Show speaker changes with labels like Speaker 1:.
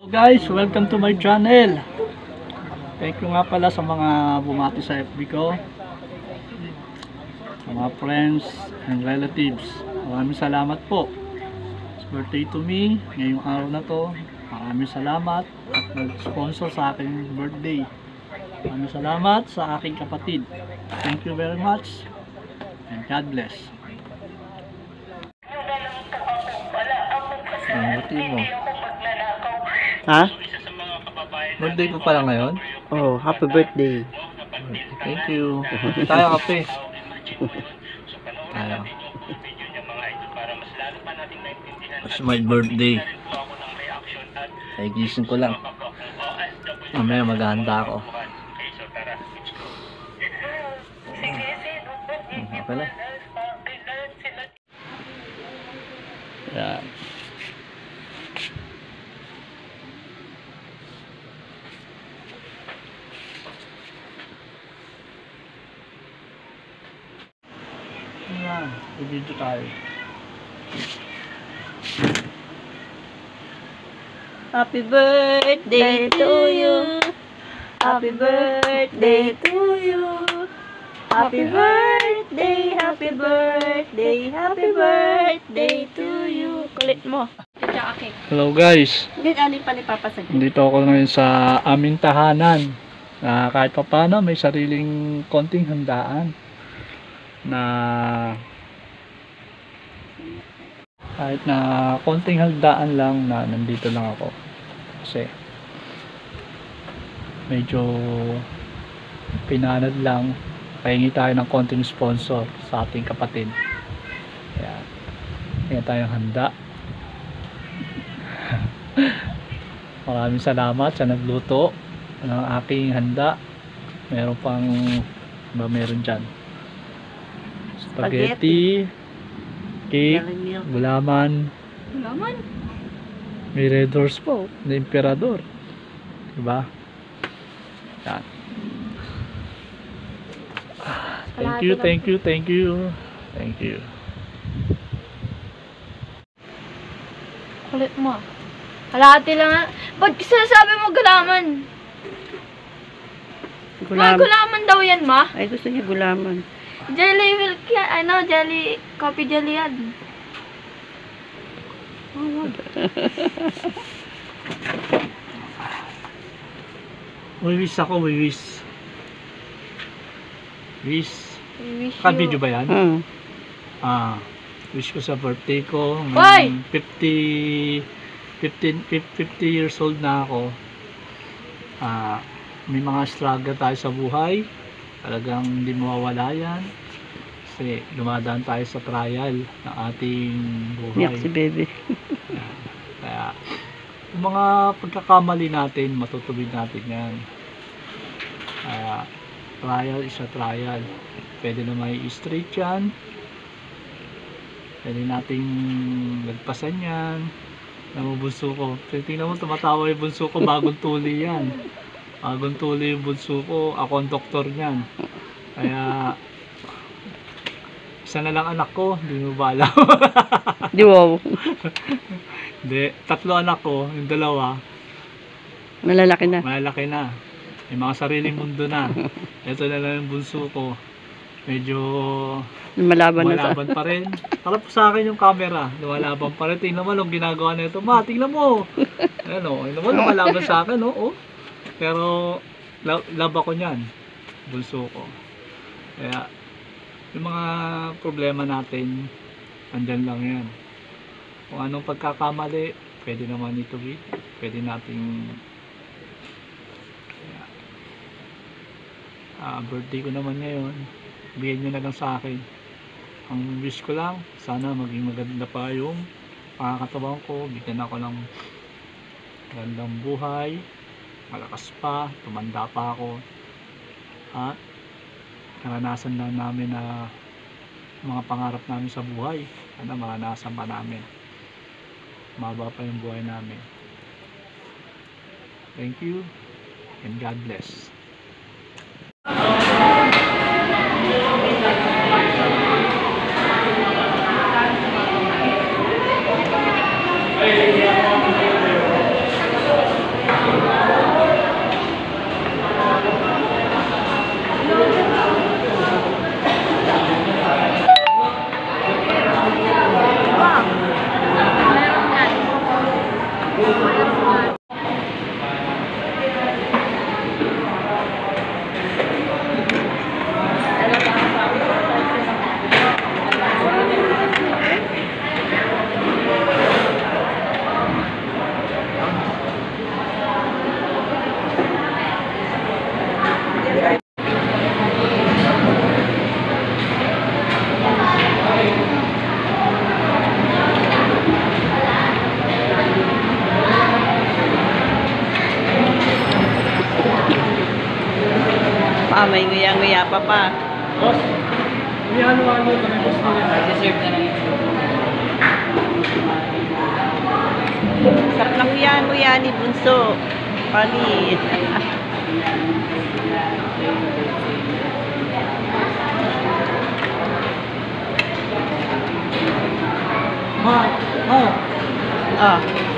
Speaker 1: Hello guys, welcome to my channel. Thank you nga pala sa mga bumati sa FB ko, sa mga friends and relatives. Maraming salamat po. It's birthday to me ngayong araw na to. Maraming salamat at nag-sponsor sa aking birthday. Maraming salamat sa aking kapatid. Thank you very much and God bless. Ang birthday mo?
Speaker 2: Ha?
Speaker 1: Birthday ko pala ngayon?
Speaker 2: Oh, happy birthday.
Speaker 1: Thank you. Tayo kape. Tayo. It's my birthday. Ay, gising ko lang. Mamaya maghahanda ako. Pala. Yan. Yan. I-video tayo.
Speaker 2: Happy birthday to you. Happy birthday to you. Happy birthday, happy birthday, happy birthday to you. Kulit mo.
Speaker 1: Hello guys.
Speaker 2: Hindi, ano pa ni Papa sa
Speaker 1: Dito ako ngayon sa aming tahanan. Kahit pa paano may sariling konting handaan. Kahit na konting handaan lang na nandito lang ako. Kasi medyo pinanad lang. Pahingi tayo ng konting sponsor sa ating kapatid. Kaya tayong handa. Maraming salamat sa nagluto ng aking handa. Meron pang meron dyan spaghetti, cake, gulaman, may red horse po na emperador, diba? Yan. Thank you, thank you, thank you, thank you.
Speaker 3: Kulit mo. Kalahati lang nga. Ba't sinasabi mo gulaman? May gulaman daw yan, ma.
Speaker 2: Ay, gusto niya gulaman.
Speaker 3: Jelly milk yan. Jelly, coffee jelly yan.
Speaker 1: Wish ako, wish.
Speaker 3: Wish
Speaker 1: Ka-video ba yan? Wish ko sa birthday ko.
Speaker 3: Why?
Speaker 1: 50 years old na ako. May mga struggle tayo sa buhay. Talagang hindi mawawala yan. Kasi dumadaan tayo sa trial ng ating buhay.
Speaker 2: Yak si baby.
Speaker 1: Kaya yung mga pagkakamali natin, matutubig natin yan. Kaya trial is a trial. Pwede na may straight yan. Pwede nating lagpasan yan. Alam mo, bunso ko. Tingnan mo, tumatawa yung bunso ko. Bagong tuli yan. Bagong tuli yung bunso ko. Ako ang doktor niyan. Kaya isa na lang anak ko. Hindi mo ba alam?
Speaker 2: Di wow.
Speaker 1: Hindi. 3 anak ko. Yung 2.
Speaker 2: Malalaki na.
Speaker 1: Malalaki na. May mga sariling mundo na. Ito na lang yung bunso ko. Medyo
Speaker 2: Lumalaban
Speaker 1: pa rin. Harap sa akin yung camera. Lumalaban pa rin. Tingnan mo anong ginagawa na ito. Ma, tingnan mo. Ano, lumalaban sa akin. Oh. Pero love ako niyan. Bunso ko. Kaya yung mga problema natin, andyan lang yan. Kung anong pagkakamali, pwede naman ituwid. Pwede nating birthday ko naman ngayon. Bigyan nyo na lang sa akin. Ang wish ko lang, sana maging maganda pa yung pangakatawan ko. Bigyan ako ng gandang buhay, malakas pa, tumanda pa ako, at naranasan na namin na mga pangarap namin sa buhay. Sana maranasan pa namin. Maba pa yung buhay namin. Thank you and God bless.
Speaker 2: May nguya-nguya pa pa.
Speaker 1: Boss, may ano-ano kami boss nila.
Speaker 4: Deserve na lang.
Speaker 2: Sarap ng nguya-nguya ni Bunso. Pani.
Speaker 1: Ma, ma,
Speaker 2: Ah.